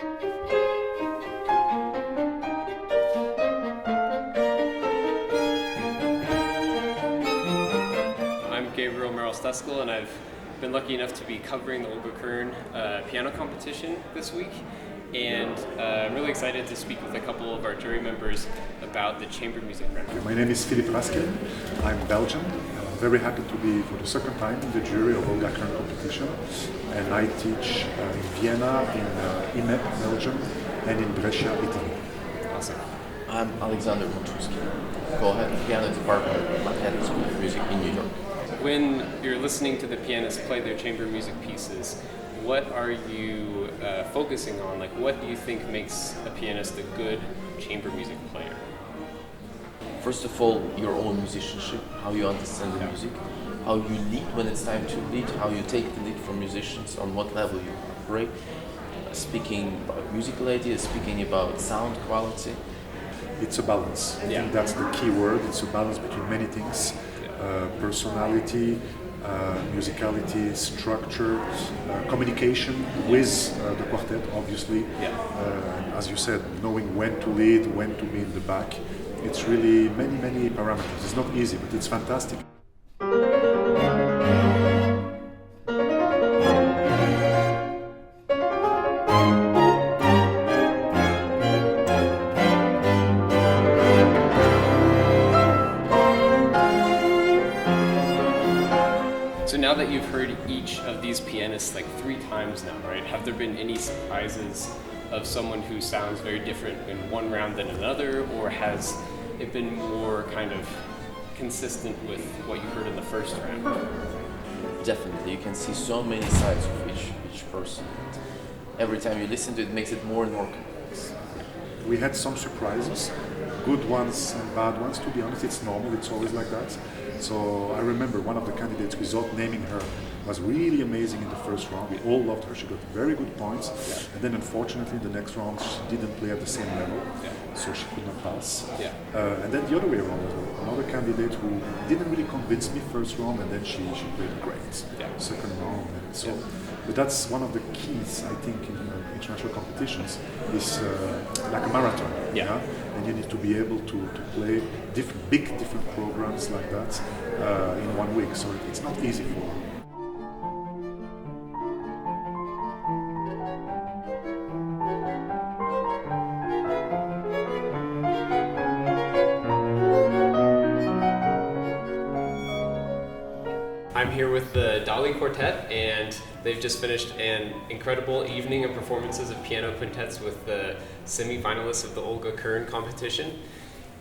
I'm Gabriel Merrill-Steskal, and I've been lucky enough to be covering the Olga Kern piano competition this week. And I'm really excited to speak with a couple of our jury members about the chamber music round. My name is Philippe Raskin. I'm Belgian. I'm very happy to be for the second time in the jury of Olga Kern competition. And I teach in Vienna, in IMEP, Belgium, and in Brescia, Italy. Awesome. I'm Alexandre co-head of the piano department at Manhattan School of Music in New York. When you're listening to the pianists play their chamber music pieces, what are you focusing on? Like, what do you think makes a pianist a good chamber music player? First of all, your own musicianship, how you understand the music, how you lead when it's time to lead, how you take the lead from musicians, on what level you operate, speaking about musical ideas, speaking about sound quality. It's a balance. I think that's the key word. It's a balance between many things. Personality, musicality, structure, communication with the quartet, obviously. As you said, knowing when to lead, when to be in the back. It's really many parameters. It's not easy, but it's fantastic. So now that you've heard each of these pianists like 3 times now, right? Have there been any surprises of someone who sounds very different in one round than another, or has it been more kind of consistent with what you heard in the first round? Definitely, you can see so many sides of each person. Every time you listen to it, it makes it more and more complex. We had some surprises, good ones and bad ones. To be honest, it's normal, it's always like that. So I remember one of the candidates, without naming her, was really amazing in the first round. We all loved her, she got very good points. And then unfortunately in the next round she didn't play at the same level, so she could not pass. And then the other way around as well. Another candidate who didn't really convince me first round, and then she played great second round. And so, but that's one of the keys, I think, in international competitions, is like a marathon. And you need to be able to play different programs like that in 1 week. So it's not easy for them. I'm here with the Dali Quartet, and they've just finished an incredible evening of performances of piano quintets with the semi-finalists of the Olga Kern competition.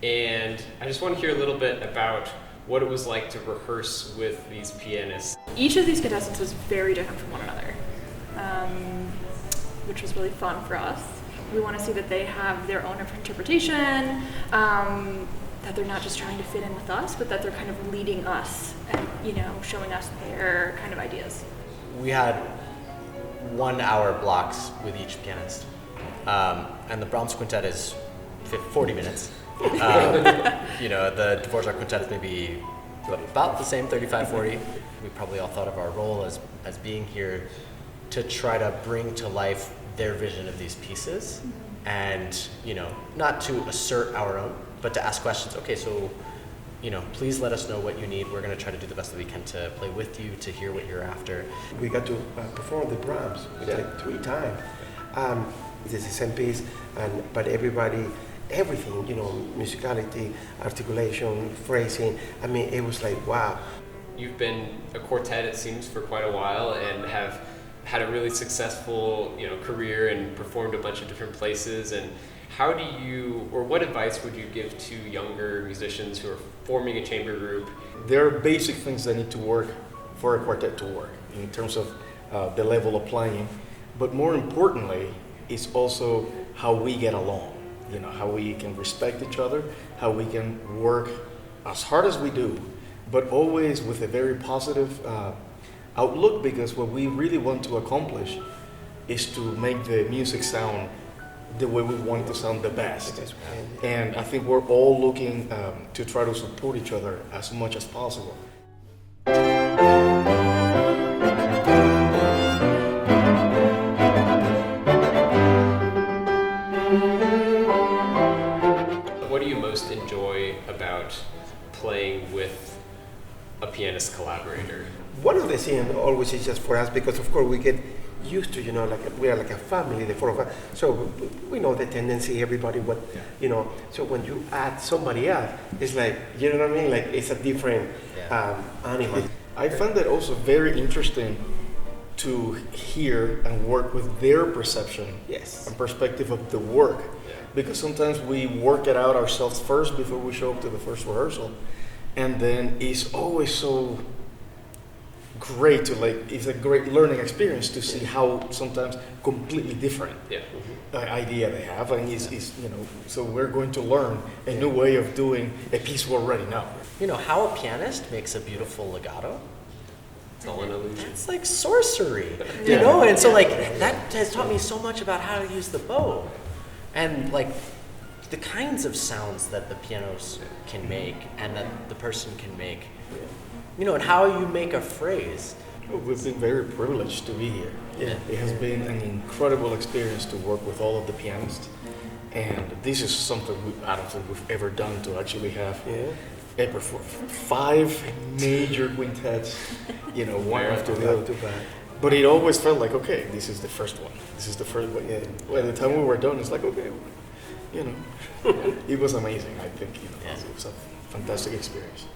And I just want to hear a little bit about what it was like to rehearse with these pianists. Each of these contestants was very different from one another, which was really fun for us. We want to see that they have their own interpretation, that they're not just trying to fit in with us, but that they're kind of leading us and, showing us their kind of ideas. We had 1 hour blocks with each pianist, and the Brahms quintet is 40 minutes. The Dvorak quintet is maybe about the same, 35-40. We probably all thought of our role as being here to try to bring to life their vision of these pieces, and not to assert our own, but to ask questions. Okay, so please let us know what you need. We're going to try to do the best that we can to play with you, to hear what you're after. We got to perform the Brahms like 3 times. It's the same piece, but everything, musicality, articulation, phrasing. I mean, it was like, wow. You've been a quartet, it seems, for quite a while, and have had a really successful, career and performed a bunch of different places. And how do you, or what advice would you give to younger musicians who are forming a chamber group? There are basic things that need to work for a quartet to work in terms of the level of playing, but more importantly, it's also how we get along. How we can respect each other, how we can work as hard as we do, but always with a very positive outlook, because what we really want to accomplish is to make the music sound the way we want it to sound the best. And I think we're all looking to try to support each other as much as possible. playing with a pianist collaborator? One of the things always is just for us because of course we get used to, like we are like a family, the four of us. So we know the tendency, everybody, so when you add somebody else, it's like, you know what I mean? Like it's a different animal. I found that also very interesting to hear and work with their perception and perspective of the work. Because sometimes we work it out ourselves first before we show up to the first rehearsal. And then it's always so great to it's a great learning experience to see how sometimes completely different idea they have. And so we're going to learn a new way of doing a piece we already know. How a pianist makes a beautiful legato? It's all an illusion. It's like sorcery, And so that has taught me so much about how to use the bow, and the kinds of sounds that the pianos can make and that the person can make, and how you make a phrase. We've been very privileged to be here. It has been an incredible experience to work with all of the pianists, and this is something I don't think we've ever done, to actually have a 5 major quintets, one after the other. But it always felt like, okay, this is the first one. This is the first one. By the time we were done, it's like, okay, it was amazing. I think it was a fantastic experience.